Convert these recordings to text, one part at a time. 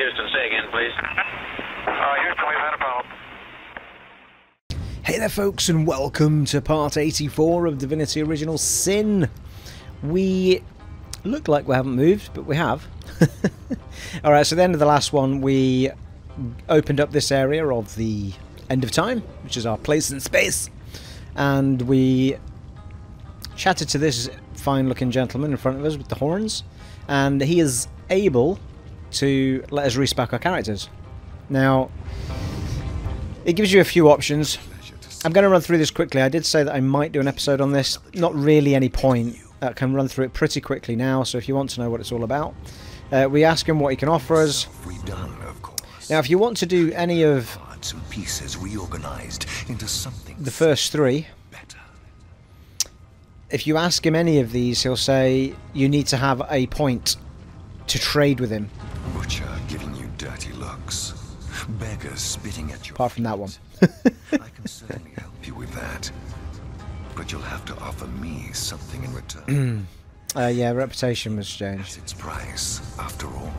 Houston, say again, please. Houston, we've had a problem. Hey there folks, and welcome to part 84 of Divinity Original Sin. We look like we haven't moved, but we have. Alright, so at the end of the last one we opened up this area of the End of Time, which is our place in space, and we chatted to this fine looking gentleman in front of us with the horns, and he is able to let us re-spec our characters. Now, it gives you a few options. I'm going to run through this quickly. I did say that I might do an episode on this. Not really any point. I can run through it pretty quickly now, so if you want to know what it's all about. We ask him what he can offer us. Now, if you want to do any of the first three, if you ask him any of these, he'll say you need to have a point to trade with him. Butcher giving you dirty looks. Beggars spitting at you. Apart from that one. I can certainly help you with that. But you'll have to offer me something in return. Yeah, reputation was changed. That's its price, after all.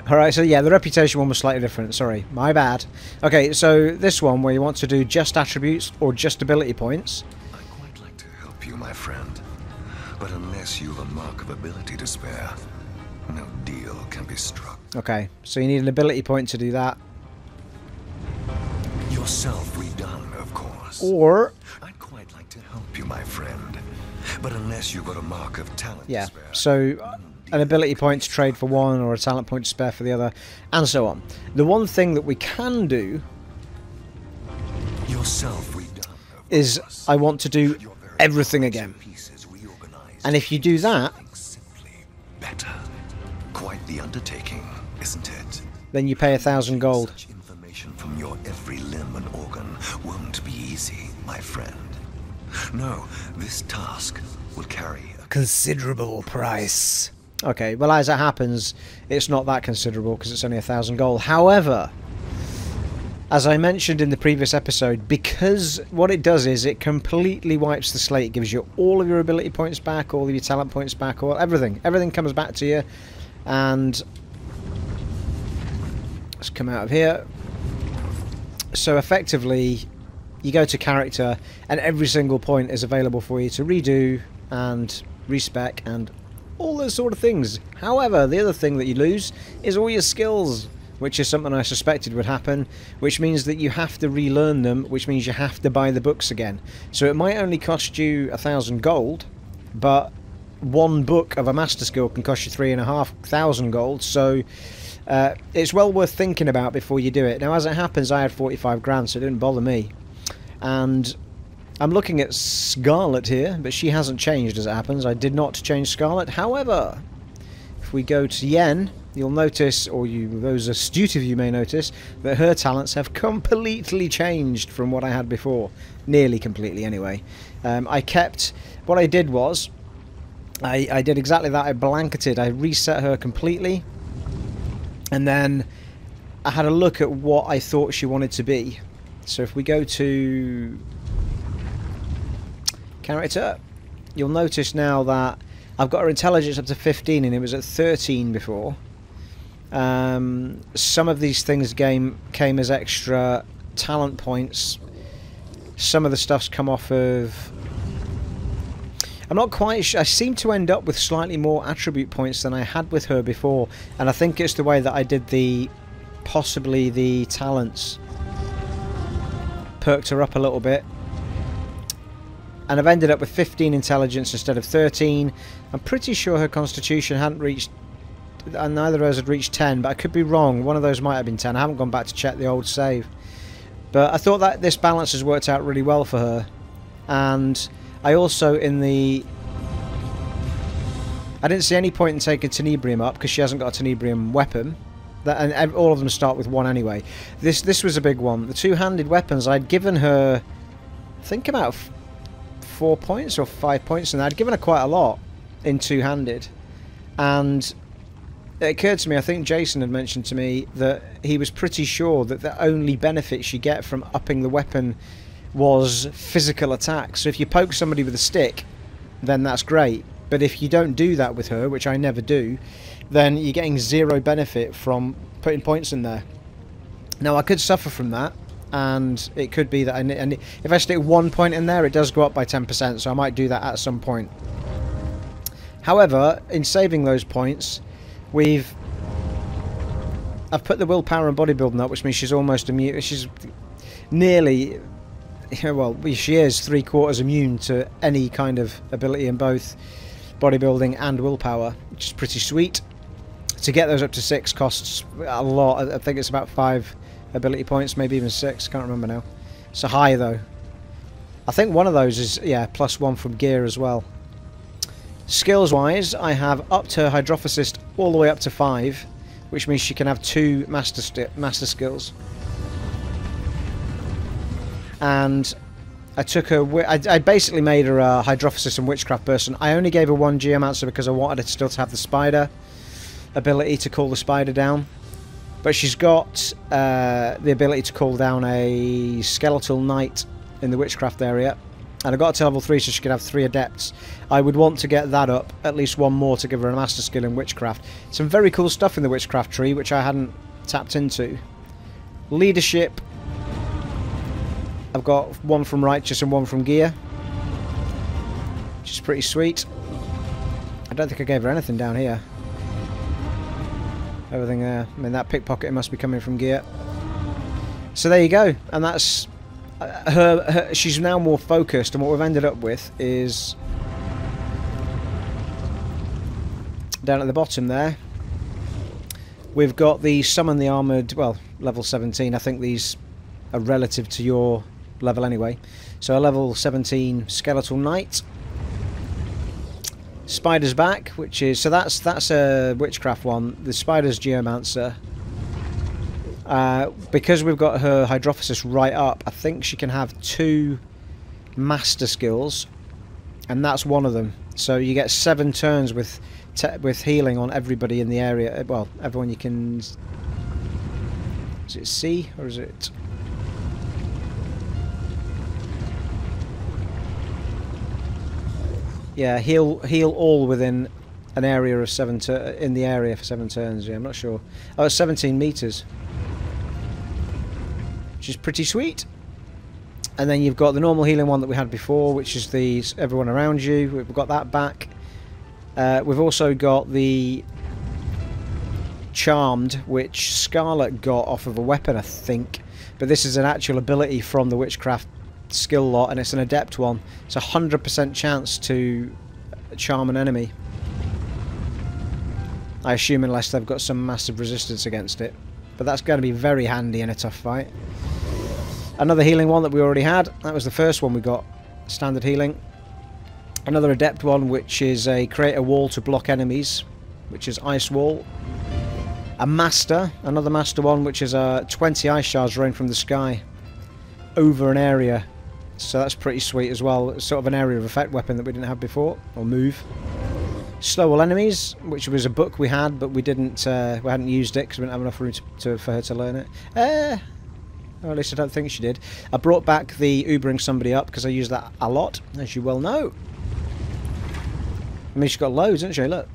Alright, so yeah, the reputation one was slightly different. Sorry, my bad. Okay, so this one where you want to do just attributes or just ability points. I'd quite like to help you, my friend. But unless you've a mark of ability to spare, no deal can be struck. Okay, so you need an ability point to do that. Yourself redone, of course. Or... I'd quite like to help you, my friend. But unless you've got a mark of talent yeah, to spare, so an ability point to trade for one, or a talent point to spare for the other, and so on. The one thing that we can do yourself redone, is I want to do everything again. And if you do that, simply better. Quite the undertaking, isn't it? then you pay 1,000 gold. Such information from your every limb and organ won't be easy, my friend. No, this task will carry a Considerable price. Okay, well, as it happens, it's not that considerable because it's only 1,000 gold. However, as I mentioned in the previous episode, because what it does is it completely wipes the slate. It gives you all of your ability points back, all of your talent points back, all everything. Everything comes back to you. And let's come out of here. So effectively, you go to character, and every single point is available for you to redo and respec and all those sort of things. However, the other thing that you lose is all your skills, which is something I suspected would happen, which means that you have to relearn them, which means you have to buy the books again. So it might only cost you 1,000 gold, but one book of a master skill can cost you 3,500 gold, so it's well worth thinking about before you do it. Now, as it happens, I had 45 grand, so it didn't bother me. And I'm looking at Scarlet here, but she hasn't changed as it happens. I did not change Scarlet. However, if we go to Yen, you'll notice, or those astute of you may notice, that her talents have completely changed from what I had before. Nearly completely, anyway. What I did was, I did exactly that. I blanketed. I reset her completely. And then I had a look at what I thought she wanted to be. So if we go to character, you'll notice now that I've got her intelligence up to 15 and it was at 13 before. Some of these things came as extra talent points. Some of the stuff's come off of... I'm not quite sure. I seem to end up with slightly more attribute points than I had with her before, and I think it's the way that I did possibly the talents. Perked her up a little bit. And I've ended up with 15 intelligence instead of 13. I'm pretty sure her constitution hadn't reached... and neither of us had reached 10, but I could be wrong. One of those might have been 10. I haven't gone back to check the old save. But I thought that this balance has worked out really well for her. And I also, I didn't see any point in taking Tenebrium up, because she hasn't got a Tenebrium weapon. And all of them start with one anyway. This was a big one. The two-handed weapons, I'd given her, I think, about 4 points or 5 points, and I'd given her quite a lot in two-handed. And it occurred to me, I think Jason had mentioned to me, that he was pretty sure that the only benefits you get from upping the weapon was physical attack. So if you poke somebody with a stick, then that's great. But if you don't do that with her, which I never do, then you're getting zero benefit from putting points in there. Now, I could suffer from that, and it could be that if I stick 1 point in there, it does go up by 10%, so I might do that at some point. However, in saving those points, I've put the willpower and bodybuilding up, which means she's almost immune. She's nearly, well, she is 3/4 immune to any kind of ability in both bodybuilding and willpower, which is pretty sweet. To get those up to 6 costs a lot. I think it's about 5 ability points, maybe even 6. Can't remember now. It's high though. I think one of those is, yeah, +1 from gear as well. Skills wise, I have upped her hydrophysist all the way up to 5, which means she can have 2 master skills. And I took her. I basically made her a hydrophysist and witchcraft person. I only gave her 1 geomancer because I wanted her still to have the spider ability to call the spider down. But she's got the ability to call down a skeletal knight in the witchcraft area. And I got it to level 3 so she could have 3 adepts. I would want to get that up, at least 1 more, to give her a master skill in witchcraft. Some very cool stuff in the witchcraft tree, which I hadn't tapped into. Leadership. I've got 1 from righteous and 1 from gear, which is pretty sweet. I don't think I gave her anything down here. Everything there. I mean, that pickpocketing must be coming from gear. So there you go, and that's she's now more focused, and what we've ended up with is down at the bottom there. We've got the summon the armoured, well, level 17. I think these are relative to your level anyway. So a level 17 skeletal knight. Spider's back, which is, so that's a witchcraft one. The spider's geomancer. Because we've got her hydrophysist right up, I think she can have 2 master skills, and that's one of them. So you get 7 turns with healing on everybody in the area. Well, everyone you can. Is it C or is it? Yeah, heal all within an area of 7 in the area for 7 turns. Yeah, I'm not sure. Oh, it's 17 meters. Which is pretty sweet. And then you've got the normal healing one that we had before, which is the everyone around you. We've got that back. We've also got the Charmed, which Scarlet got off of a weapon, I think. But this is an actual ability from the witchcraft skill lot, and it's an adept one. It's a 100% chance to charm an enemy. I assume unless they've got some massive resistance against it. But that's going to be very handy in a tough fight. Another healing one that we already had. That was the first one we got. Standard healing. Another adept one, which is a create a wall to block enemies, which is ice wall. A master. Another master one, which is a 20 ice shards rain from the sky over an area. So that's pretty sweet as well. It's sort of an area of effect weapon that we didn't have before, or move. Slow all enemies, which was a book we had, but we didn't. We hadn't used it because we didn't have enough room for her to learn it. Or at least I don't think she did. I brought back the Ubering somebody up because I use that a lot, as you well know. I mean, she's got loads, hasn't she? Look,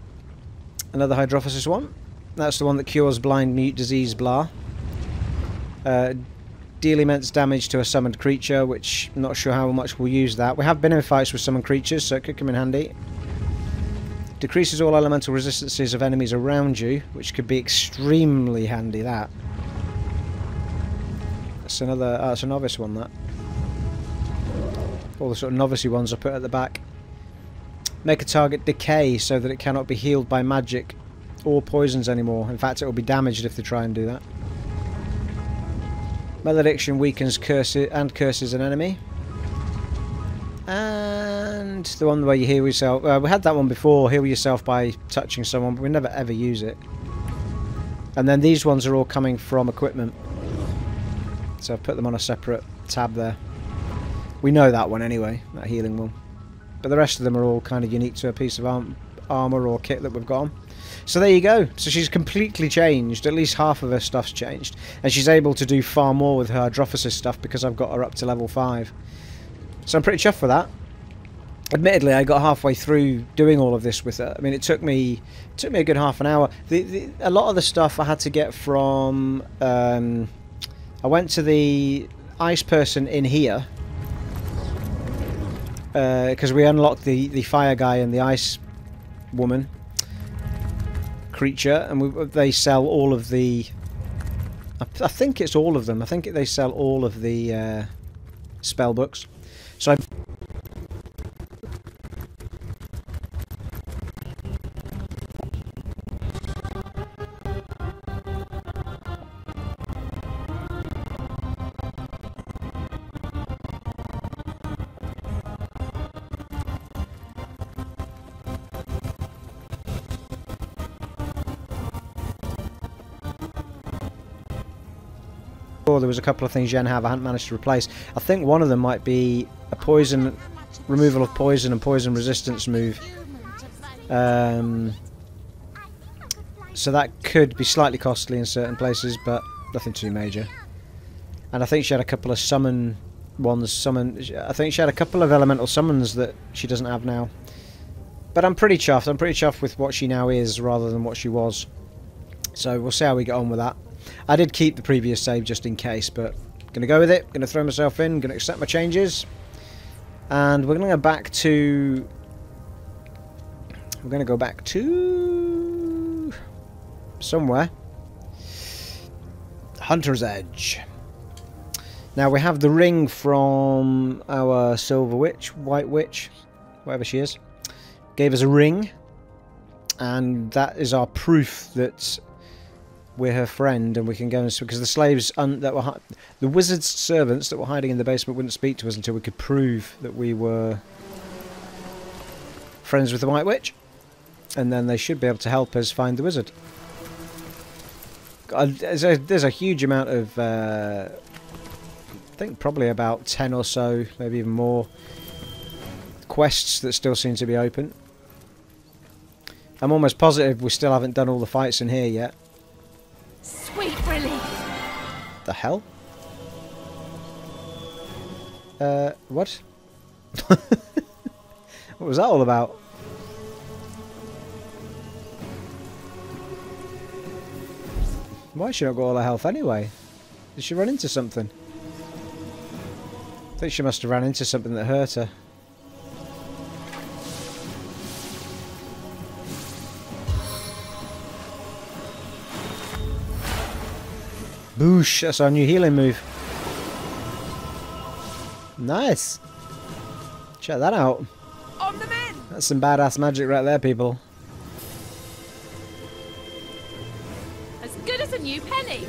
another hydrophysist one. That's the one that cures blind, mute, disease, blah. Deal immense damage to a summoned creature, which I'm not sure how much we'll use that. We have been in fights with summoned creatures, so it could come in handy. Decreases all elemental resistances of enemies around you, which could be extremely handy, that. That's another, that's a novice one, that. All the sort of novice-y ones I put at the back. Make a target decay so that it cannot be healed by magic or poisons anymore. In fact, it will be damaged if they try and do that. Malediction weakens curses an enemy. And the one where you heal yourself. We had that one before, heal yourself by touching someone, but we never ever use it. And then these ones are all coming from equipment. So I've put them on a separate tab there. We know that one anyway, that healing one. But the rest of them are all kind of unique to a piece of armour or kit that we've got on. So there you go. So she's completely changed. At least half of her stuff's changed. And she's able to do far more with her hydrophysist stuff because I've got her up to level 5. So I'm pretty chuffed for that. Admittedly, I got halfway through doing all of this with her. I mean, it took me a good half an hour. A lot of the stuff I had to get from. I went to the ice person in here because we unlocked the fire guy and the ice woman creature, and they sell all of the. I think it's all of them. I think they sell all of the spell books. So I. There was a couple of things Jen have I hadn't managed to replace. I think one of them might be a poison, removal of poison and poison resistance move. So that could be slightly costly in certain places, but nothing too major. And I think she had a couple of summon ones. I think she had a couple of elemental summons that she doesn't have now. But I'm pretty chuffed. I'm pretty chuffed with what she now is rather than what she was. So we'll see how we get on with that. I did keep the previous save just in case, but going to go with it. Going to throw myself in. Going to accept my changes. And we're going to go back to... We're going to go back to... somewhere. Hunter's Edge. Now we have the ring from our Silver Witch, White Witch, whatever she is. Gave us a ring. And that is our proof that... we're her friend, and we can go and because the slaves that were the wizard's servants that were hiding in the basement wouldn't speak to us until we could prove that we were friends with the White Witch, and then they should be able to help us find the wizard. There's a huge amount of I think probably about 10 or so, maybe even more, quests that still seem to be open. I'm almost positive we still haven't done all the fights in here yet. Sweet relief. The hell? What? What was that all about? Why should she not got all her health anyway? Did she run into something? I think she must have ran into something that hurt her. Boosh, that's our new healing move. Nice. Check that out. On the men. That's some badass magic right there, people. As good as a new penny.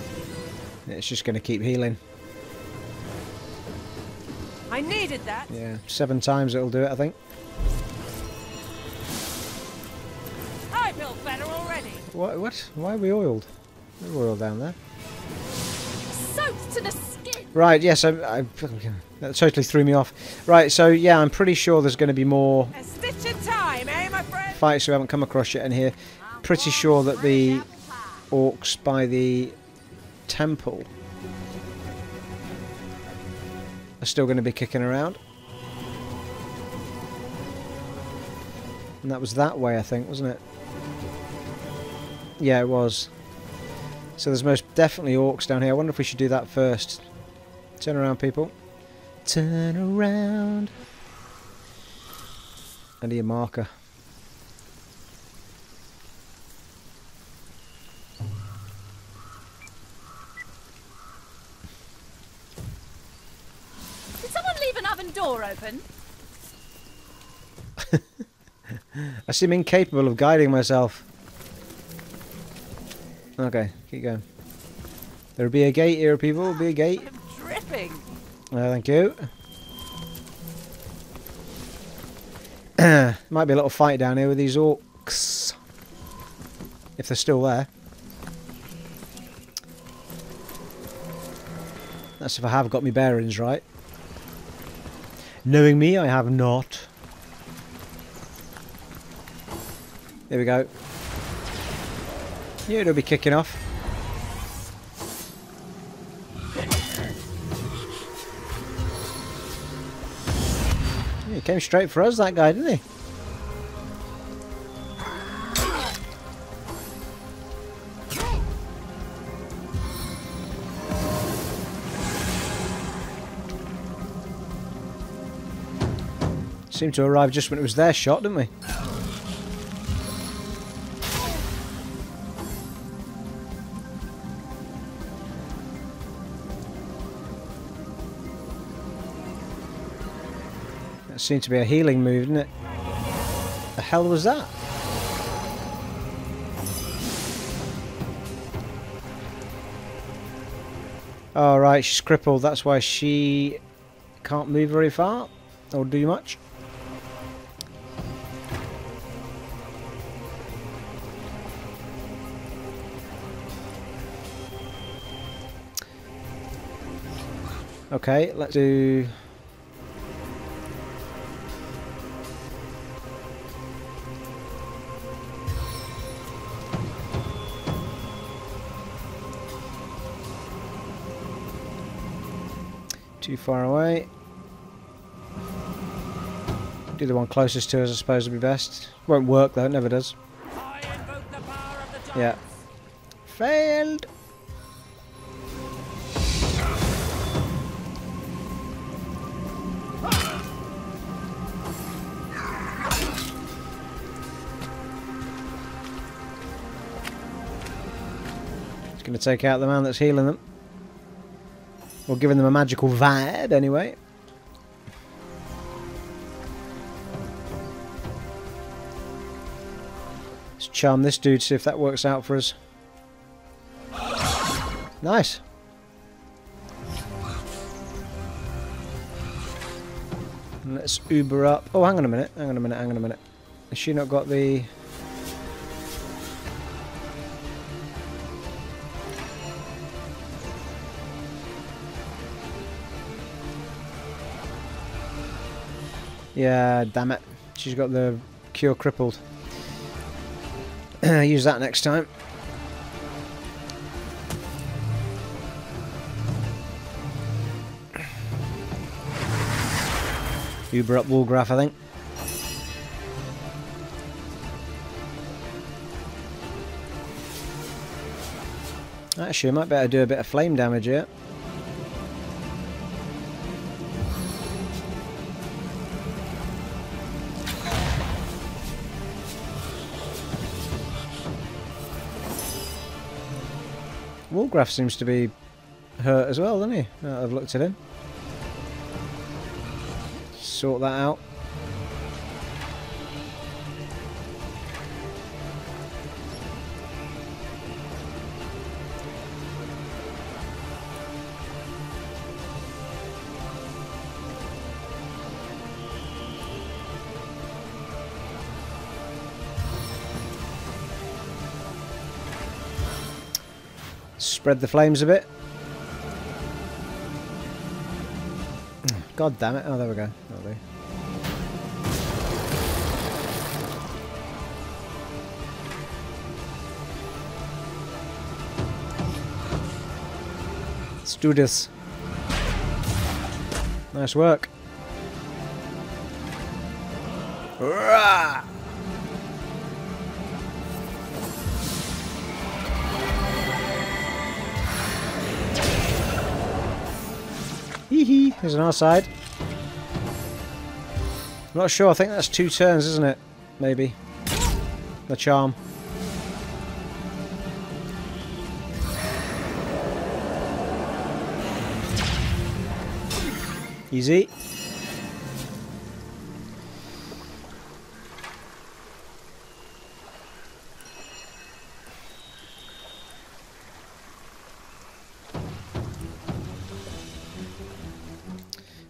It's just going to keep healing. I needed that. Yeah, 7 times it'll do it, I think. I feel better already. What? Why are we oiled? We're oiled down there. Soaked to the skin. Right, yes, that totally threw me off. Right, so yeah, I'm pretty sure there's going to be more A stitch in time, eh, my friend? fights we haven't come across yet in here. Pretty sure that the orcs by the temple are still going to be kicking around. And that was that way, I think, wasn't it? Yeah, it was. So there's most definitely orcs down here. I wonder if we should do that first. Turn around, people. Turn around. I need a marker. Did someone leave an oven door open? I seem incapable of guiding myself. Okay, keep going. There'll be a gate here, people. There'll be a gate. I'm dripping. Thank you. Might be a little fight down here with these orcs. If they're still there. That's if I have got my bearings right. Knowing me, I have not. Here we go. Yeah, it'll be kicking off. Yeah, Came straight for us, that guy, didn't he? Seemed to arrive just when it was their shot, didn't we? That seemed to be a healing move, didn't it? The hell was that? Oh right, she's crippled, that's why she can't move very far or do much. Okay, let's do... Too far away. Do the one closest to us, I suppose, would be best. Won't work though, it never does. I invoke the power of the Yeah. Failed! It's going to take out the man that's healing them. Or giving them a magical vibe, anyway. Let's charm this dude, see if that works out for us. Nice. And let's Uber up. Oh, hang on a minute. Hang on a minute. Hang on a minute. Has she not got the... Yeah, damn it. She's got the cure crippled. Use that next time. Uber up Woolgraf, I think. Actually, I might better do a bit of flame damage here. Woolgraf seems to be hurt as well, doesn't he? Now I've looked at him. Sort that out. Spread the flames a bit. God damn it. Oh, there we go. That'll do. Let's do this. Nice work. Hurrah! Hee there's an outside. I'm not sure, I think that's 2 turns, isn't it? Maybe. The charm. Easy.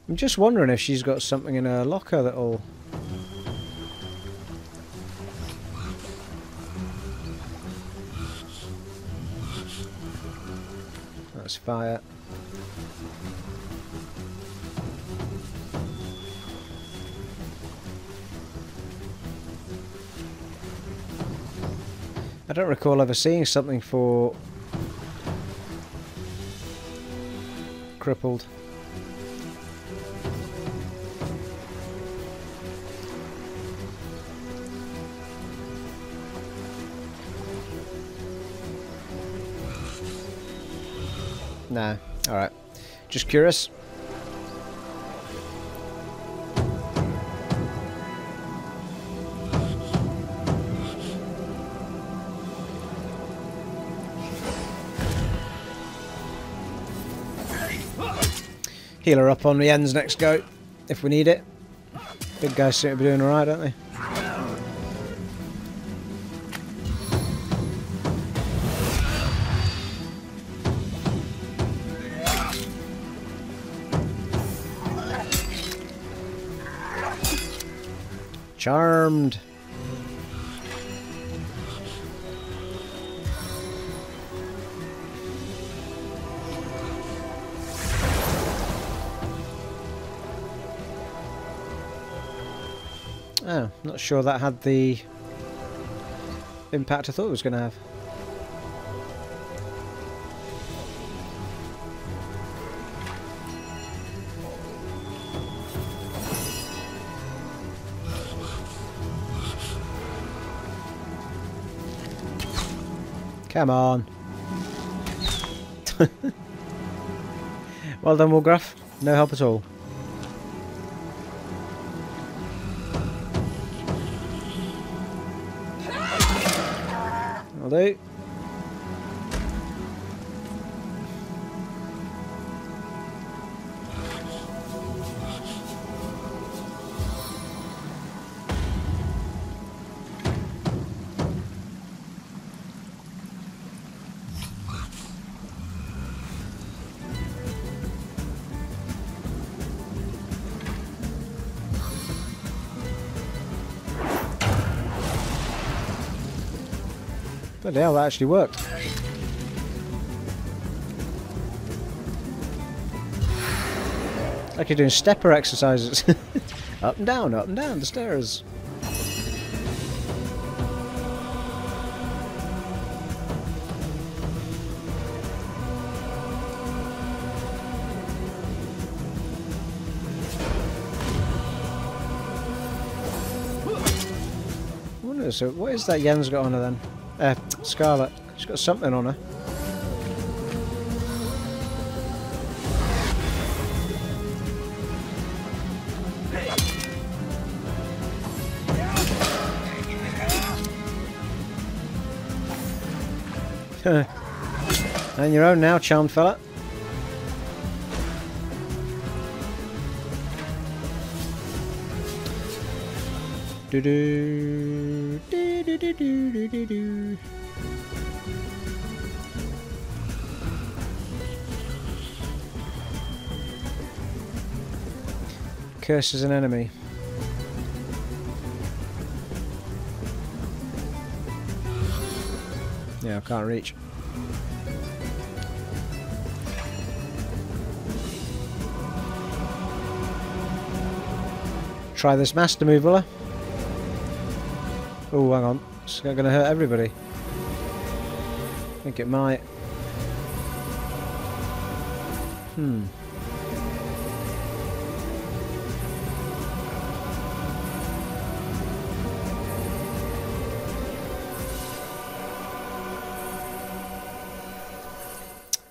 I'm just wondering if she's got something in her locker that'll... That's fire. I don't recall ever seeing something for crippled. No. Alright. Just curious. Healer up on the ends next go, if we need it. Big guys seem to be doing alright, don't they? Charmed. Oh, not sure that had the impact I thought it was going to have. Come on. Well done, Woolgraf. No help at all. I'll do. Bloody hell, that actually worked. Like you're doing stepper exercises. Up and down the stairs. I wonder, so what is that Yen's got on her then? Scarlet. She's got something on her. And your own now, charmed fella. Do do do do do do do do. Curse is an enemy. Yeah, I can't reach. Try this master move, will I? Oh, hang on. It's going to hurt everybody. I think it might.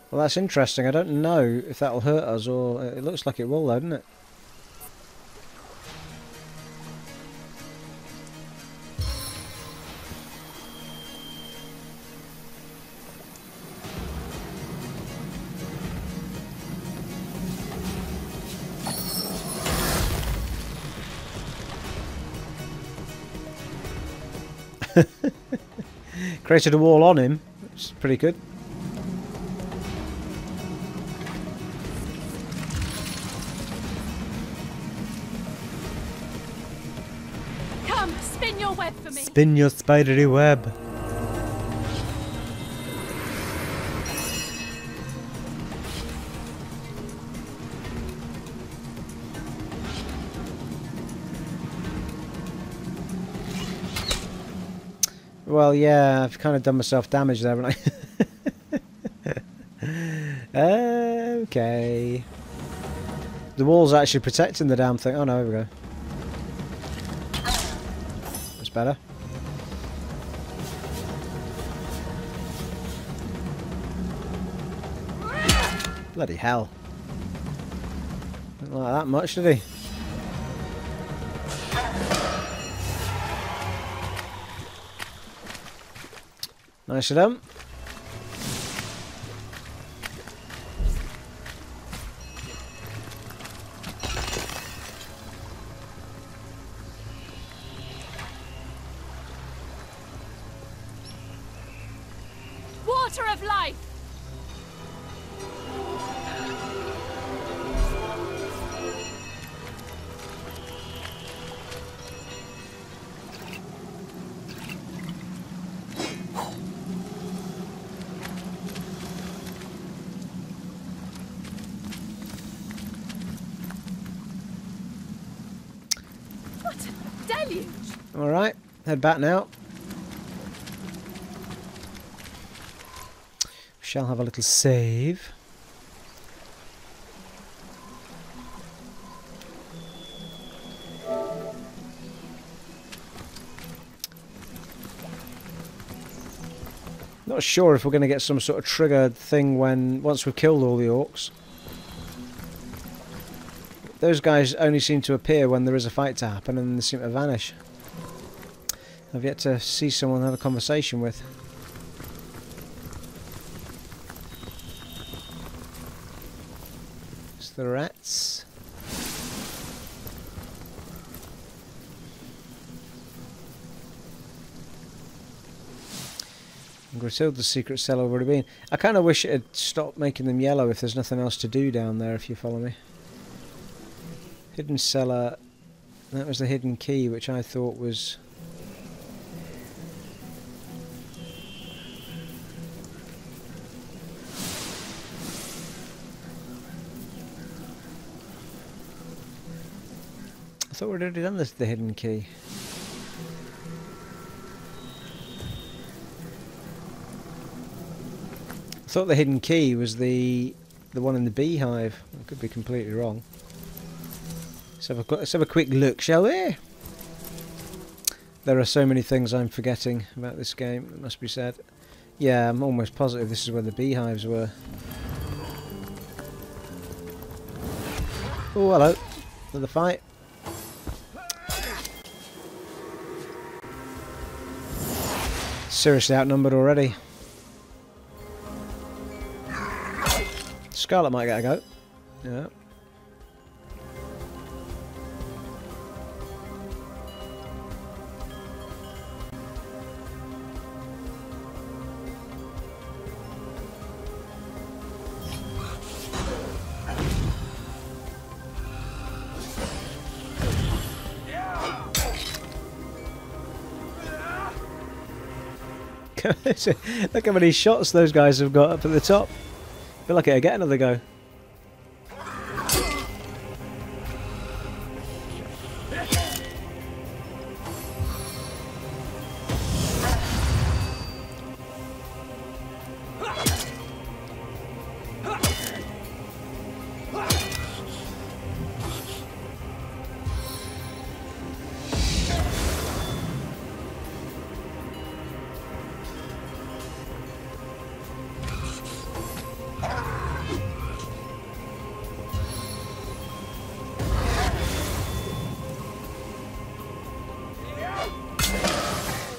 Well, that's interesting. I don't know if that'll hurt us, or it looks like it will, though, doesn't it? Created a wall on him. It's pretty good. Come, spin your web for me. Spin your spidery web. Well, yeah, I've kind of done myself damage there, haven't I? Okay. The wall's actually protecting the damn thing. Oh no, here we go. That's better. Bloody hell. Didn't like that much, did he? Nice of them. Water of life! What a deluge! Alright, head back now. Shall have a little save. Not sure if we're going to get some sort of triggered thing once we've killed all the orcs. Those guys only seem to appear when there is a fight to happen, and they seem to vanish. I've yet to see someone have a conversation with. It's the rats. Gratilda's secret cell already been. I kind of wish it had stopped making them yellow if there's nothing else to do down there, if you follow me. Hidden cellar. That was the hidden key, which I thought was... I thought we'd already done the hidden key. I thought the hidden key was the one in the beehive. I could be completely wrong. Let's have a quick look, shall we? There are so many things I'm forgetting about this game, it must be said. Yeah, I'm almost positive this is where the beehives were. Oh, hello. Another fight. Seriously outnumbered already. Scarlet might get a go. Yeah. Look how many shots those guys have got up at the top. Feel like it'll get another go.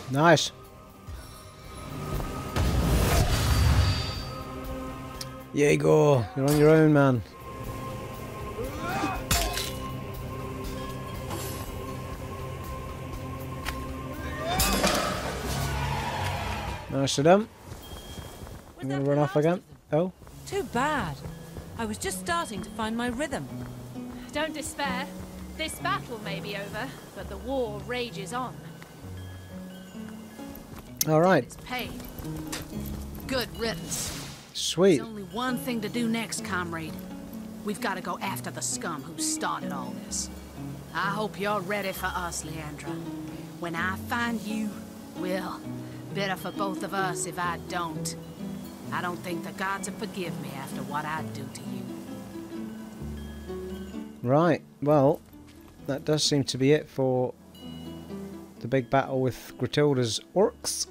Nice. Jaeger, you're on your own, man. Nice of them. I'm going to run off again. Oh. Too bad. I was just starting to find my rhythm. Don't despair. This battle may be over, but the war rages on. All right. It's paid. Good riddance. Sweet. There's only one thing to do next, comrade. We've got to go after the scum who started all this. I hope you're ready for us, Leandra. When I find you, well, better for both of us if I don't. I don't think the gods will forgive me after what I do to you. Right. Well, that does seem to be it for the big battle with Gratilda's orcs.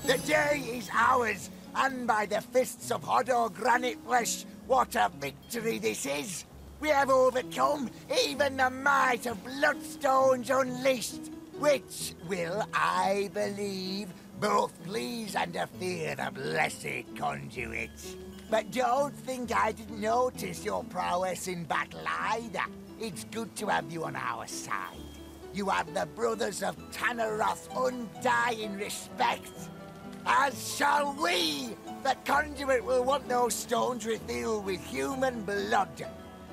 The day is ours, and by the fists of Hodor granite flesh, what a victory this is! We have overcome even the might of Bloodstones Unleashed, which will, I believe, both please and fear the blessed conduits. But don't think I didn't notice your prowess in battle either. It's good to have you on our side. You have the brothers of Tanneroth's undying respect. As shall we! The conduit will want those stones refilled with human blood.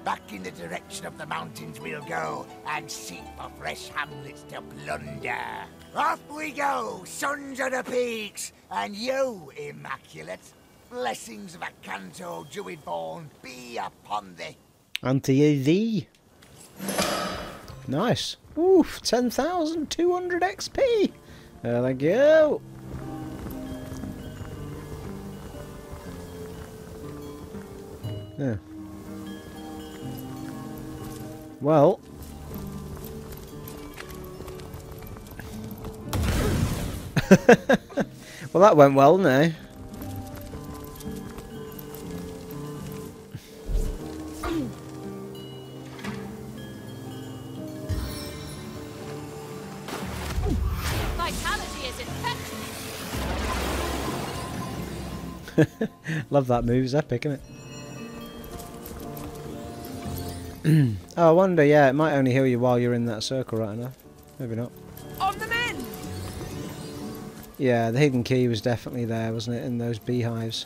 Back in the direction of the mountains we'll go, and seek for fresh hamlets to plunder. Off we go, sons of the peaks, and you, Immaculate. Blessings of a Canto Druidborn be upon thee. And to you, thee. Nice. Oof, 10,200 XP. There we go. Yeah. Well. Well, that went well now. Vitality is infectious. Love that move, it's epic, isn't it? Oh, I wonder, yeah, it might only heal you while you're in that circle right enough. Maybe not. On the men! Yeah, the hidden key was definitely there, wasn't it, in those beehives?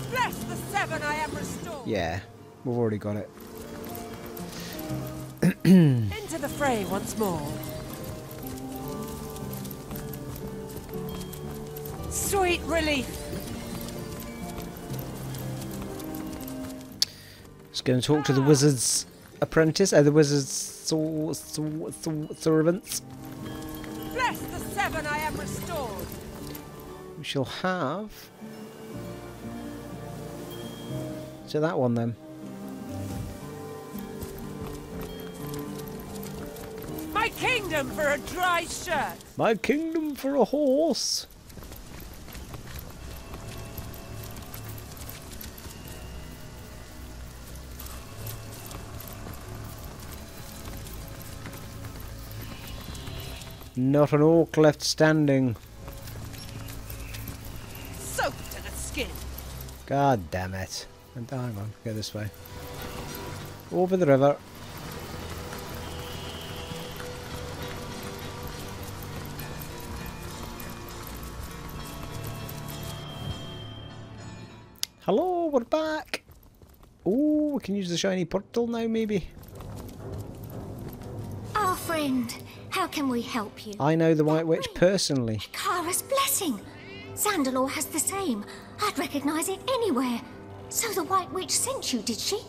Bless the seven, I am restored! Yeah, we've already got it. Into the fray once more. Sweet relief! Let's go and talk to the wizard's apprentice, the wizard's servants. Bless the seven, I am restored! We shall have... So that one then. My kingdom for a dry shirt! My kingdom for a horse! Not an orc left standing. Soaked to the skin! God damn it. And hang on, go this way. Over the river. Hello, we're back. Oh, we can use the shiny portal now, maybe. Our friend, how can we help you? I know the White Witch personally. Kara's blessing. Zandalor has the same. I'd recognise it anywhere. So the White Witch sent you, did she?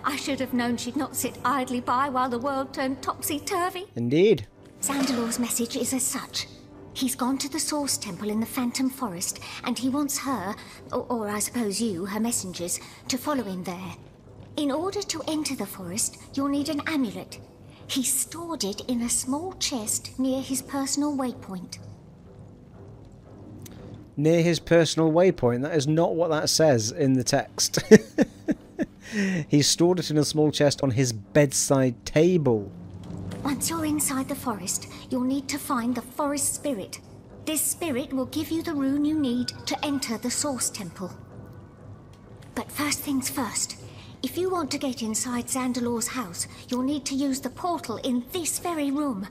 I should have known she'd not sit idly by while the world turned topsy-turvy. Indeed. Zandalor's message is as such. He's gone to the Source Temple in the Phantom Forest, and he wants her, or I suppose you, her messengers, to follow him there. In order to enter the forest, you'll need an amulet. He stored it in a small chest near his personal waypoint. Near his personal waypoint? That is not what that says in the text. He stored it in a small chest on his bedside table. Once you're inside the forest, you'll need to find the forest spirit. This spirit will give you the rune you need to enter the Source Temple. But first things first. If you want to get inside Zandalor's house, you'll need to use the portal in this very room.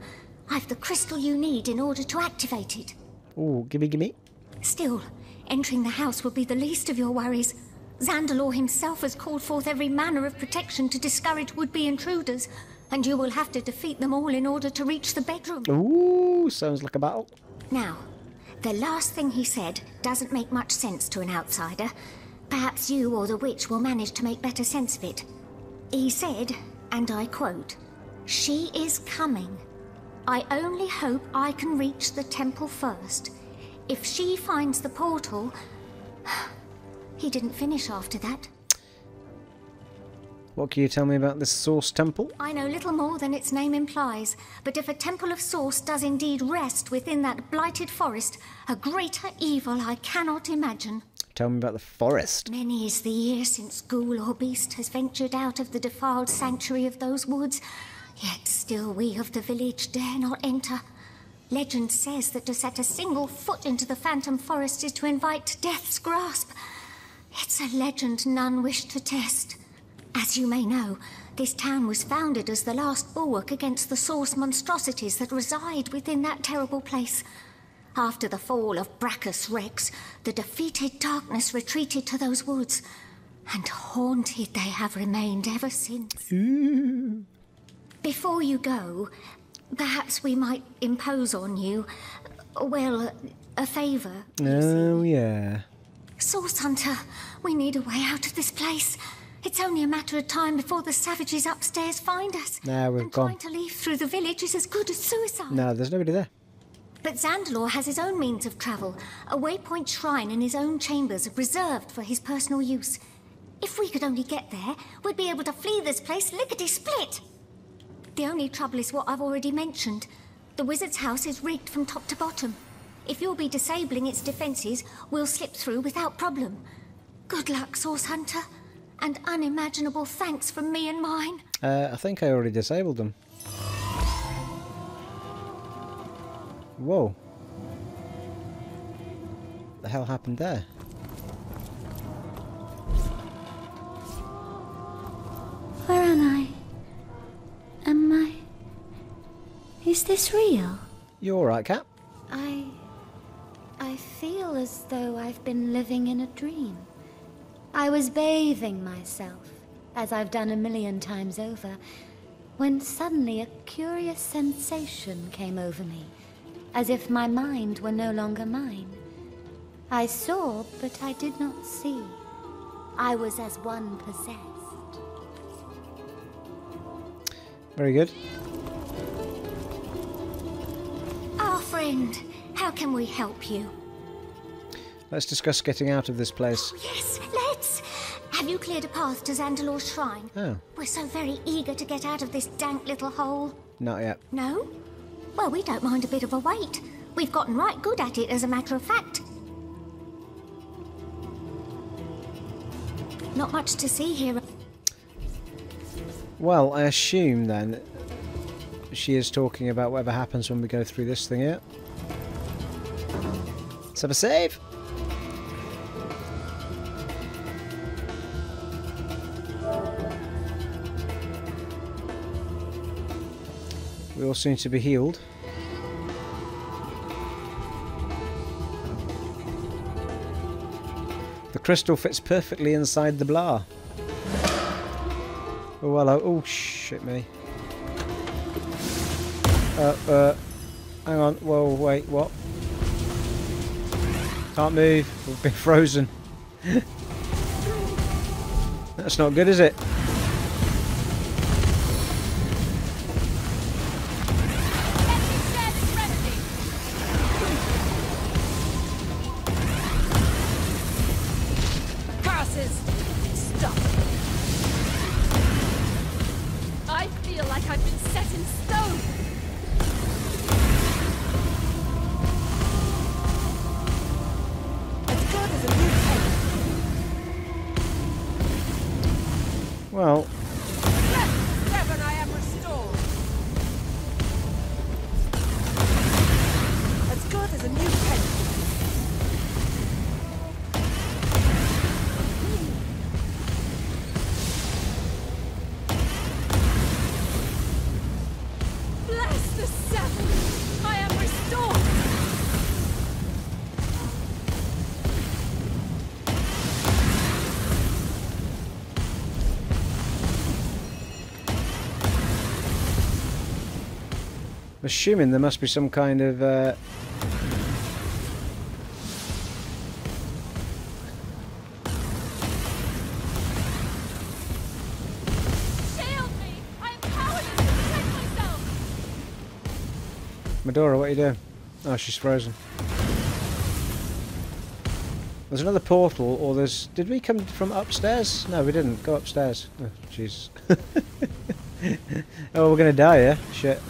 I've the crystal you need in order to activate it. Oh, gimme. Still, entering the house will be the least of your worries. Zandalor himself has called forth every manner of protection to discourage would-be intruders, and you will have to defeat them all in order to reach the bedroom. Ooh, sounds like a battle. Now, the last thing he said doesn't make much sense to an outsider. Perhaps you or the witch will manage to make better sense of it. He said, and I quote, "She is coming. I only hope I can reach the temple first. If she finds the portal..." He didn't finish after that. What can you tell me about this Source Temple? I know little more than its name implies, but if a temple of Source does indeed rest within that blighted forest, a greater evil I cannot imagine. Tell me about the forest. Many is the year since ghoul or beast has ventured out of the defiled sanctuary of those woods, yet still we of the village dare not enter. Legend says that to set a single foot into the phantom forest is to invite death's grasp. It's a legend none wish to test. As you may know, this town was founded as the last bulwark against the Source monstrosities that reside within that terrible place. After the fall of Brachus Rex, the defeated darkness retreated to those woods, and haunted they have remained ever since. Ooh. Before you go, perhaps we might impose on you, well, a favour. Oh, yeah. Source Hunter, we need a way out of this place. It's only a matter of time before the savages upstairs find us. Now we've gone. Trying to leave through the village is as good as suicide. No, there's nobody there. But Zandalor has his own means of travel, a waypoint shrine in his own chambers reserved for his personal use. If we could only get there, we'd be able to flee this place lickety-split. The only trouble is what I've already mentioned. The wizard's house is rigged from top to bottom. If you'll be disabling its defenses, we'll slip through without problem. Good luck, Source Hunter. And unimaginable thanks from me and mine. I think I already disabled them. Whoa. What the hell happened there? Where am I? Am I... Is this real? You alright, Cat? I feel as though I've been living in a dream. I was bathing myself, as I've done a million times over, when suddenly a curious sensation came over me, as if my mind were no longer mine. I saw, but I did not see. I was as one possessed. Very good. Our friend, how can we help you? Let's discuss getting out of this place. Oh, yes, let's! Have you cleared a path to Zandalor's shrine? Oh, We're so very eager to get out of this dank little hole. not yet. No? Well, we don't mind a bit of a wait. We've gotten right good at it, as a matter of fact. Not much to see here. Well, I assume then she is talking about whatever happens when we go through this thing here. Let's have a save. We all seem to be healed. The crystal fits perfectly inside the blah. Oh, hello. Oh, shit me. Hang on. Whoa, wait, what? Can't move. We've been frozen. That's not good, is it? I feel like I've been set in stone. As good as a new cake. Well, Seven, I am restored. As good as a new cake. Bless the seven. I am restored. assuming there must be some kind of Shield me! I am powerless to protect myself! Medora, what are you doing? Oh, she's frozen. There's another portal, or there's... Did we come from upstairs? No, we didn't. Go upstairs. Oh, jeez. Oh, we're gonna die, yeah? Shit.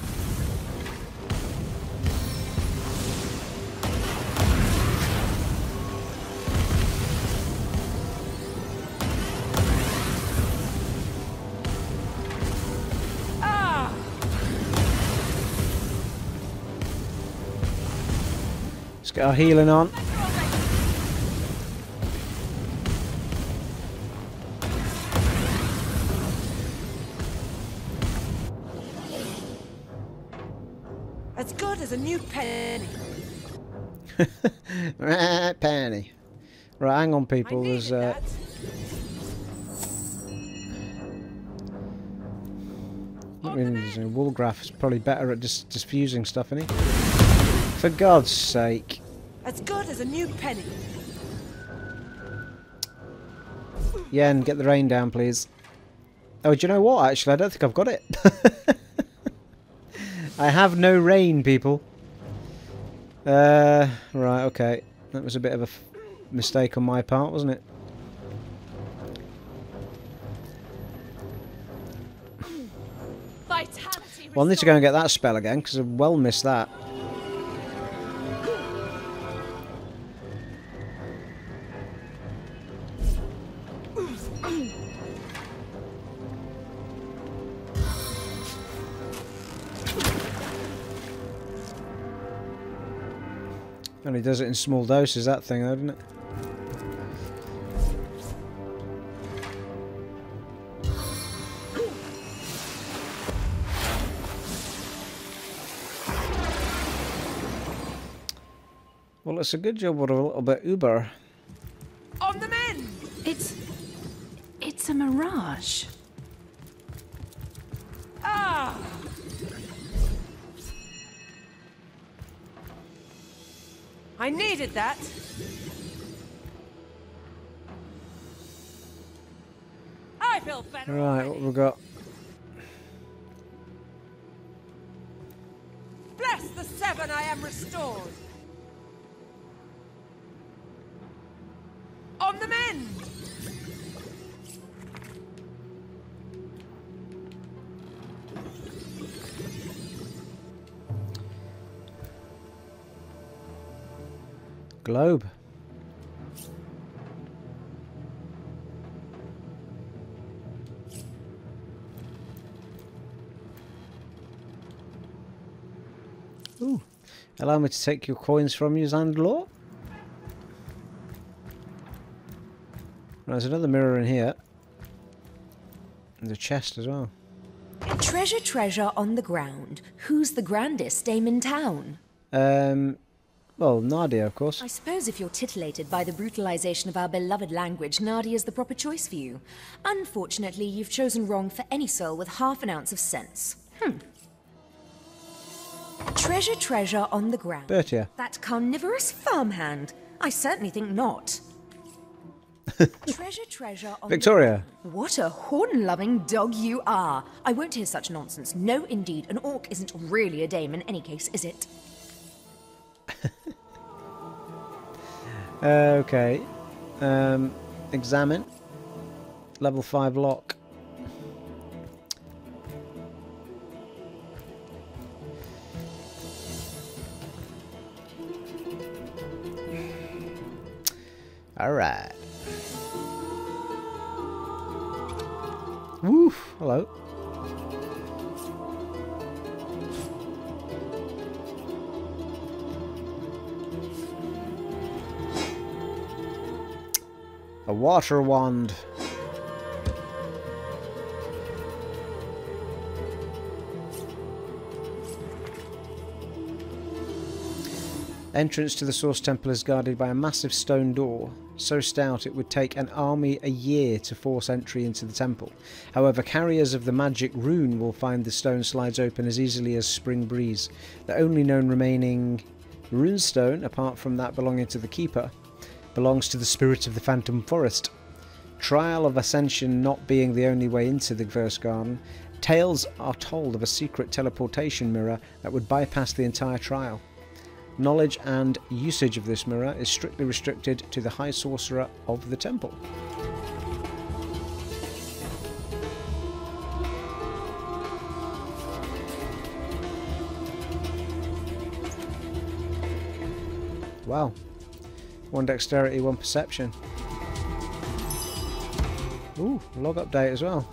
Let's get our healing on. As good as a new penny. Penny. Right, hang on, people. There's Woolgraph is probably better at diffusing stuff, isn't he? For God's sake. As good as a new penny. Yen, get the rain down, please. Oh, do you know what? Actually, I don't think I've got it. I have no rain, people. Right, okay. That was a bit of a mistake on my part, wasn't it? Well, I need to go and get that spell again, because I well missed that. Only does it in small doses, that thing, though, doesn't it? Well, it's a good job we're a little bit uber. On the men! It's a mirage. Ah! I needed that. I feel better. Right, what have we got? Bless the seven, I am restored. On the mend. Globe. Ooh. Allow me to take your coins from you, Zandalor. There's another mirror in here. There's a chest as well. Treasure, treasure on the ground. Who's the grandest dame in town? Well, Nadia, of course. I suppose if you're titillated by the brutalization of our beloved language, Nadia's the proper choice for you. Unfortunately, you've chosen wrong for any soul with half an ounce of sense. Treasure, treasure on the ground. Bertia. That carnivorous farmhand? I certainly think not. Treasure, treasure on Victoria. What a horn-loving dog you are. I won't hear such nonsense. No, indeed. An orc isn't really a dame in any case, is it? Okay. Examine. Level 5 lock. Alright. Woof. Hello. A water wand. Entrance to the Source Temple is guarded by a massive stone door, so stout it would take an army a year to force entry into the temple. However, carriers of the magic rune will find the stone slides open as easily as spring breeze. The only known remaining runestone, apart from that belonging to the Keeper, belongs to the spirit of the Phantom Forest. Trial of Ascension not being the only way into the First Garden, tales are told of a secret teleportation mirror that would bypass the entire trial. Knowledge and usage of this mirror is strictly restricted to the High Sorcerer of the temple. Wow. 1 dexterity, 1 perception. Ooh, log update as well.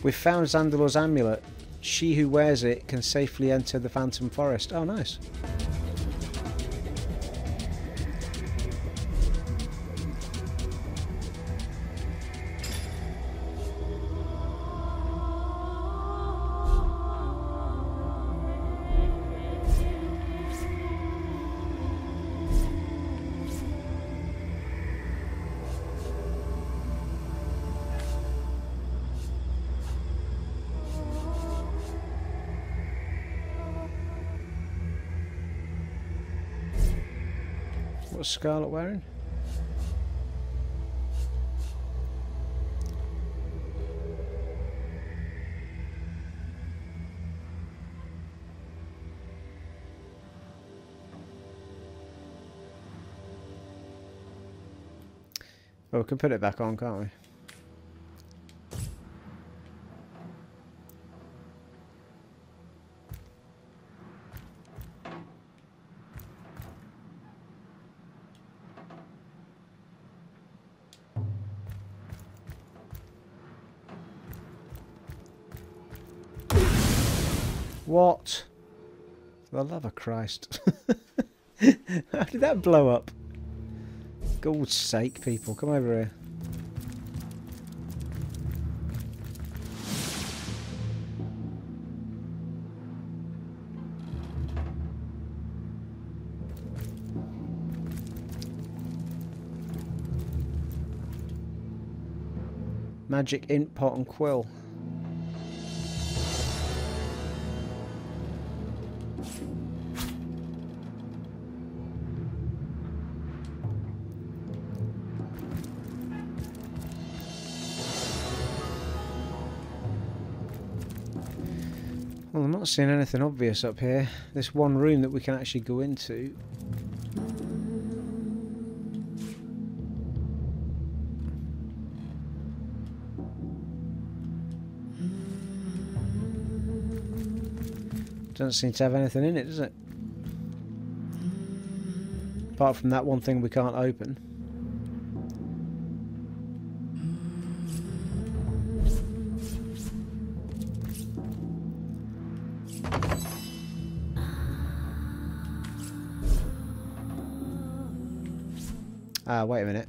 We've found Zandalor's amulet. She who wears it can safely enter the Phantom Forest. Oh, nice. What's Scarlet wearing? Well, we can put it back on, can't we? What? For the love of Christ. How did that blow up? God's sake, people, come over here. Magic ink pot and quill. Well, I'm not seeing anything obvious up here. This one room that we can actually go into. Doesn't seem to have anything in it, does it? Apart from that one thing we can't open. Wait a minute.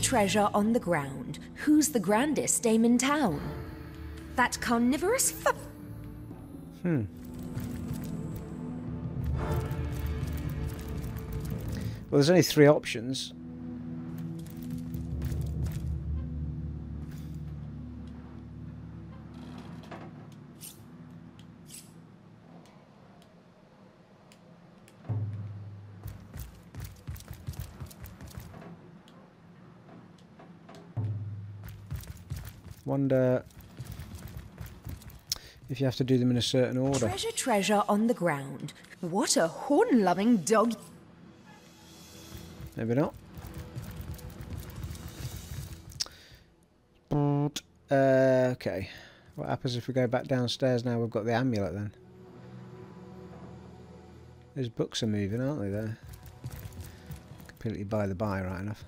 Treasure on the ground. Who's the grandest dame in town? That carnivorous Well, there's only 3 options. Wonder if you have to do them in a certain order. Treasure on the ground. What a horn-loving dog. Maybe not. But, okay. What happens if we go back downstairs now we've got the amulet then? Those books are moving, aren't they, there? Completely by the by, right enough.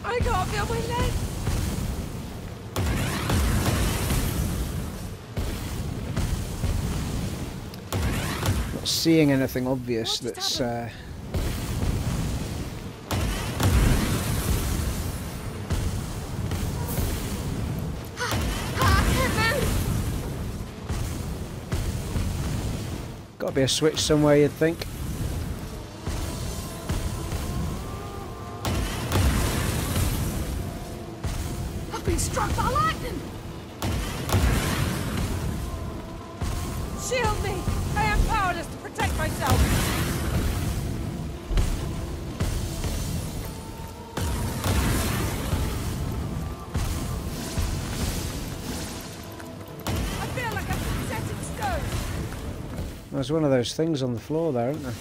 I can't feel my legs. Not seeing anything obvious that's Got to be a switch somewhere, you'd think. I've been struck by lightning! Shield me! I am powerless to protect myself! I feel like I've been set in stone! There's one of those things on the floor there, isn't there?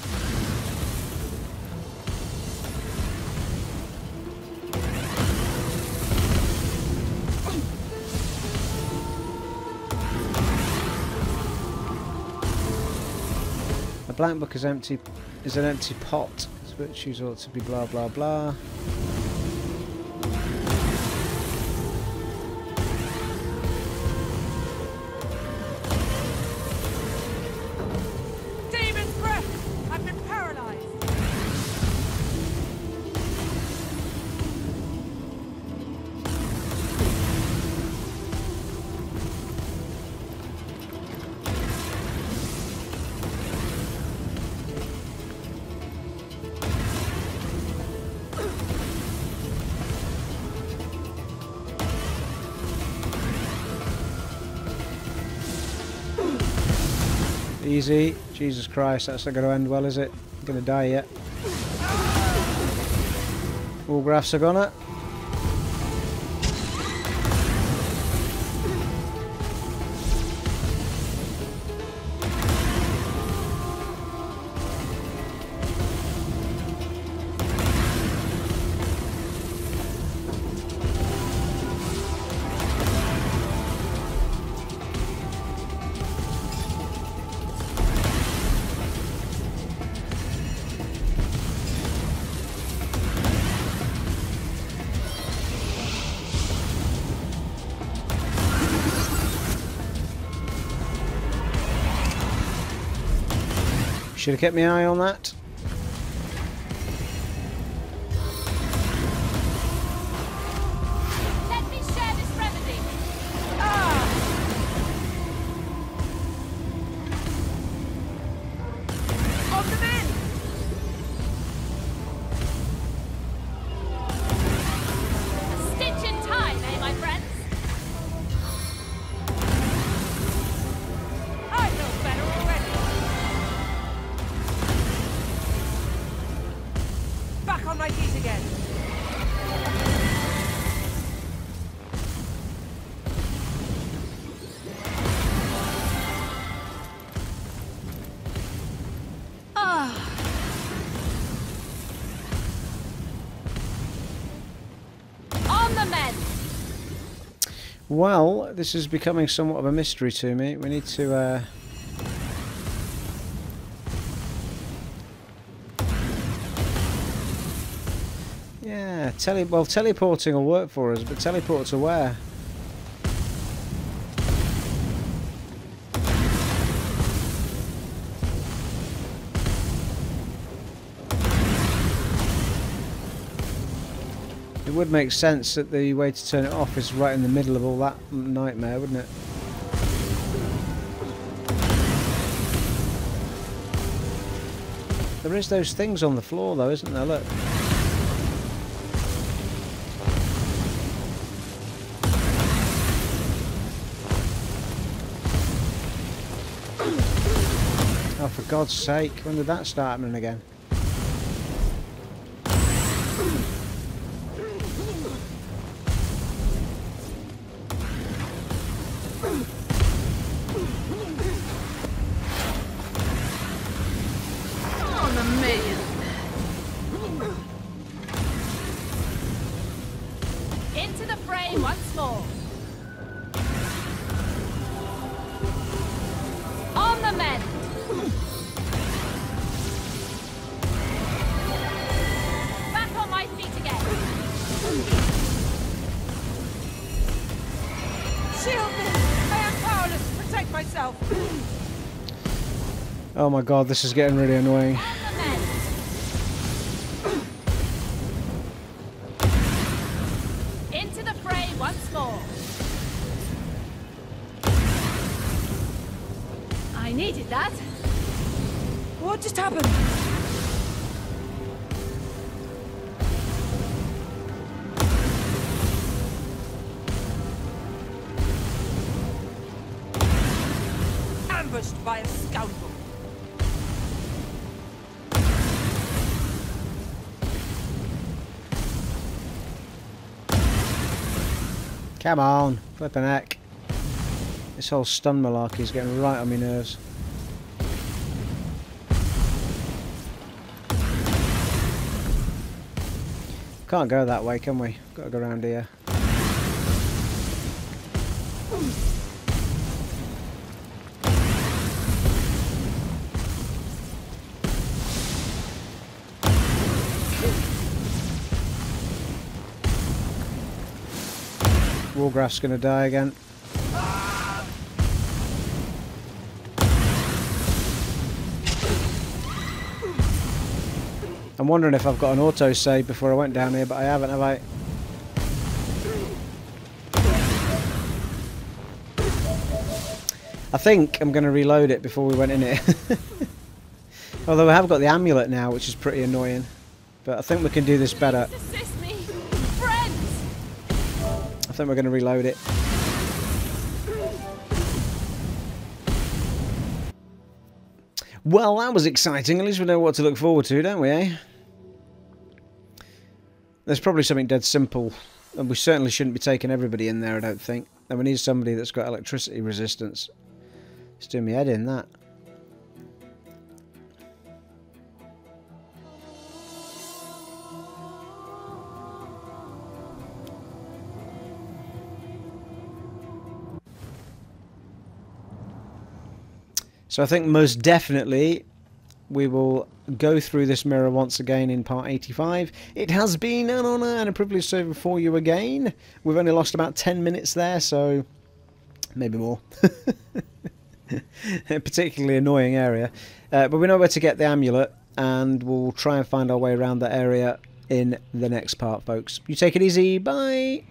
The blank book is empty. Is an empty pot. Its virtues ought to be blah blah blah. Demon's breath! I've been paralyzed! Easy. Jesus Christ, that's not going to end well, is it? I'm going to die yet. All graphs are gonna. Should have kept my eye on that. Let me share this remedy. On the men! A stitch in time, eh, my friends? I feel better already! Back on my feet again! On the men! Well, this is becoming somewhat of a mystery to me. We need to yeah, teleporting will work for us, but teleport to where? It would make sense that the way to turn it off is right in the middle of all that nightmare, wouldn't it? There is those things on the floor though, isn't there? Look. Oh, for God's sake, when did that start happening again? On the men! Into the fray once more. On the men! Back on my feet again. Shield me! I am powerless to protect myself! Oh my God, this is getting really annoying. On the men! Into the fray once more. I needed that. What just happened? Ambushed by a scoundrel. Come on, flippin' heck. This whole stun malarkey is getting right on my nerves. Can't go that way, can we? Got to go around here. Wargraph's gonna die again. I'm wondering if I've got an auto save before I went down here, but I haven't, have I? I think I'm going to reload it before we went in it. Although I have got the amulet now, which is pretty annoying. But I think we can do this better. Assist me, friends. I think we're going to reload it. Well, that was exciting. At least we know what to look forward to, don't we, eh? There's probably something dead simple. And we certainly shouldn't be taking everybody in there, I don't think. And we need somebody that's got electricity resistance. It's doing me head in, that. So I think most definitely we will go through this mirror once again in part 85. It has been an honour and a privilege serving for you again. We've only lost about 10 minutes there, so maybe more. A particularly annoying area. But we know where to get the amulet, and we'll try and find our way around that area in the next part, folks. You take it easy. Bye!